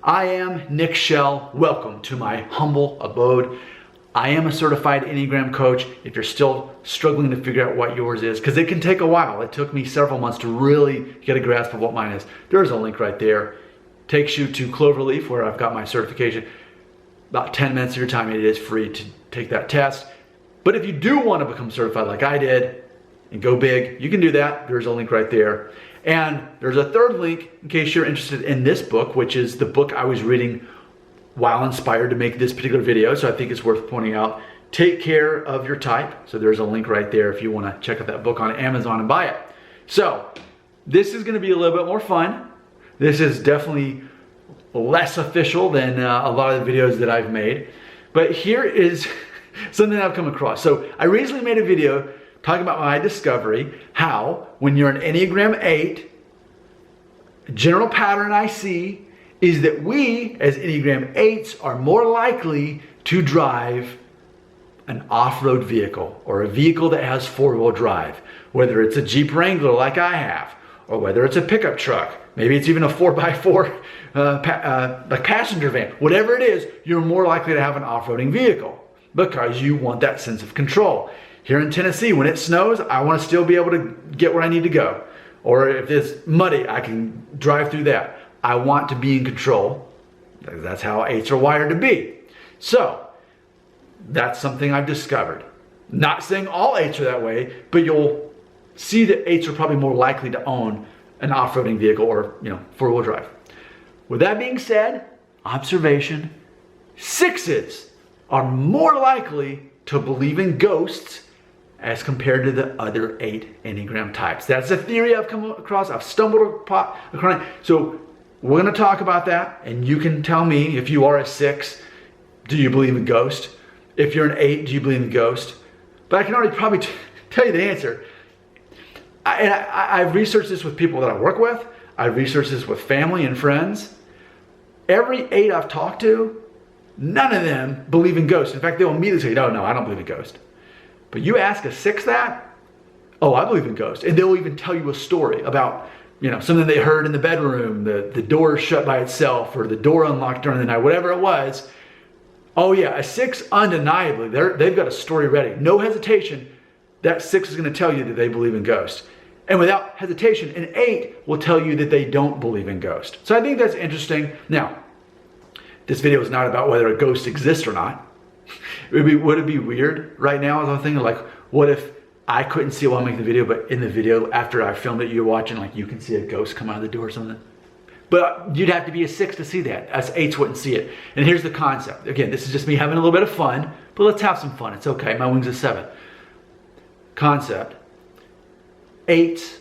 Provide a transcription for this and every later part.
I am Nick Shell. Welcome to my humble abode. I am a certified Enneagram coach. If you're still struggling to figure out what yours is, because it can take a while. It took me several months to really get a grasp of what mine is. There's a link right there. Takes you to Cloverleaf, where I've got my certification. About 10 minutes of your time. It is free to take that test. But if you do want to become certified like I did and go big, you can do that. There's a link right there. And there's a third link in case you're interested in this book, which is the book I was reading while inspired to make this particular video. So I think it's worth pointing out. Take Care of Your Type. So there's a link right there if you want to check out that book on Amazon and buy it. So this is going to be a little bit more fun. This is definitely less official than a lot of the videos that I've made. But here is something I've come across. So I recently made a video talking about my discovery, how when you're an Enneagram 8, a general pattern I see is that we as Enneagram 8s are more likely to drive an off-road vehicle or a vehicle that has four-wheel drive, whether it's a Jeep Wrangler like I have, or whether it's a pickup truck, maybe it's even a 4x4 like passenger van. Whatever it is, you're more likely to have an off-roading vehicle because you want that sense of control. Here in Tennessee, when it snows, I want to still be able to get where I need to go. Or if it's muddy, I can drive through that. I want to be in control. That's how 8s are wired to be. So that's something I've discovered. Not saying all 8s are that way, but you'll see that 8s are probably more likely to own an off-roading vehicle or, four-wheel drive. With that being said, observation, 6s are more likely to believe in ghosts as compared to the other 8 Enneagram types. That's a theory I've come across. I've stumbled across it. So we're going to talk about that, and you can tell me if you are a 6, do you believe in ghosts? If you're an 8, do you believe in ghosts? But I can already probably tell you the answer. I've researched this with people that I work with. I've researched this with family and friends. Every 8 I've talked to, none of them believe in ghosts. In fact, they'll immediately say, no, I don't believe in ghosts. But you ask a 6 that, oh, I believe in ghosts. And they'll even tell you a story about, something they heard in the bedroom, the door shut by itself, or the door unlocked during the night, whatever it was. Oh yeah, a 6, undeniably, they've got a story ready. No hesitation, that 6 is going to tell you that they believe in ghosts. And without hesitation, an 8 will tell you that they don't believe in ghosts. So I think that's interesting. Now, this video is not about whether a ghost exists or not. Would it be weird right now as I'm thinking, like, what if I couldn't see it while I'm making the video, but in the video after I filmed it, you're watching, like, you can see a ghost come out of the door or something? But you'd have to be a 6 to see that. Us 8s wouldn't see it. And here's the concept. Again, this is just me having a little bit of fun, but let's have some fun. It's okay. My wing's a 7. Concept. 8s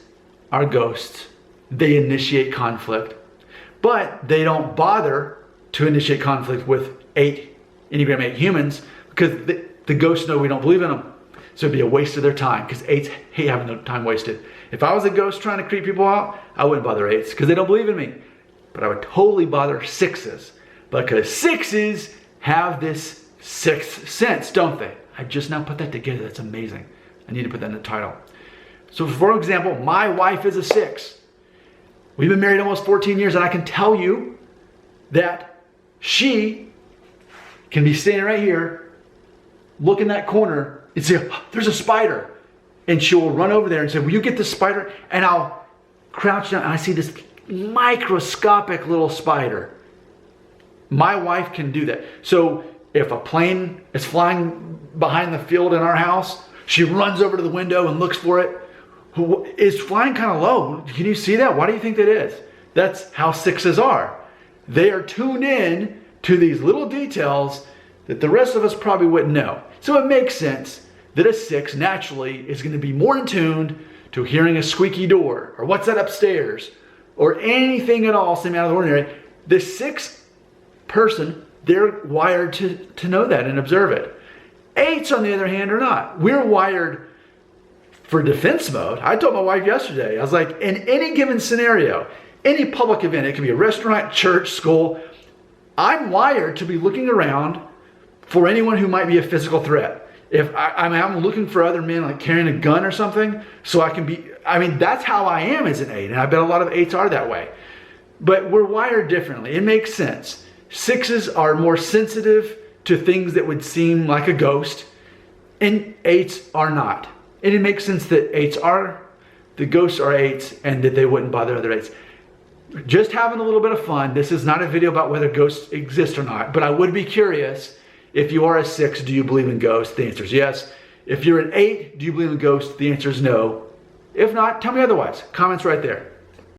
are ghosts. They initiate conflict, but they don't bother to initiate conflict with Enneagram 8 humans because the ghosts know we don't believe in them. So it'd be a waste of their time because 8s hate having their time wasted. If I was a ghost trying to creep people out, I wouldn't bother 8s because they don't believe in me. But I would totally bother 6s because 6s have this 6th sense, don't they? I just now put that together. That's amazing. I need to put that in the title. So for example, my wife is a 6. We've been married almost 14 years, and I can tell you that she can be standing right here, look in that corner, and say, oh, there's a spider. And she will run over there and say, will you get this spider? And I'll crouch down, and I see this microscopic little spider. My wife can do that. So if a plane is flying behind the field in our house, she runs over to the window and looks for it. It's flying kind of low. Can you see that? Why do you think that is? That's how 6s are. They are tuned in to these little details that the rest of us probably wouldn't know. So it makes sense that a 6 naturally is going to be more in tune to hearing a squeaky door, or what's that upstairs, or anything at all seeming out of the ordinary. The 6 person, they're wired to know that and observe it. 8s, on the other hand, are not. We're wired for defense mode. I told my wife yesterday, I was like, in any given scenario, any public event, it can be a restaurant, church, school, I'm wired to be looking around for anyone who might be a physical threat. If I'm looking for other men like carrying a gun or something, so I can be, that's how I am as an 8, and I bet a lot of 8s are that way. But we're wired differently. It makes sense. 6s are more sensitive to things that would seem like a ghost, and 8s are not. And it makes sense that the ghosts are 8s, and that they wouldn't bother other 8s. Just having a little bit of fun. This is not a video about whether ghosts exist or not, but I would be curious, if you are a 6, do you believe in ghosts? The answer is yes. If you're an 8, do you believe in ghosts? The answer is no. If not, tell me otherwise. Comments right there.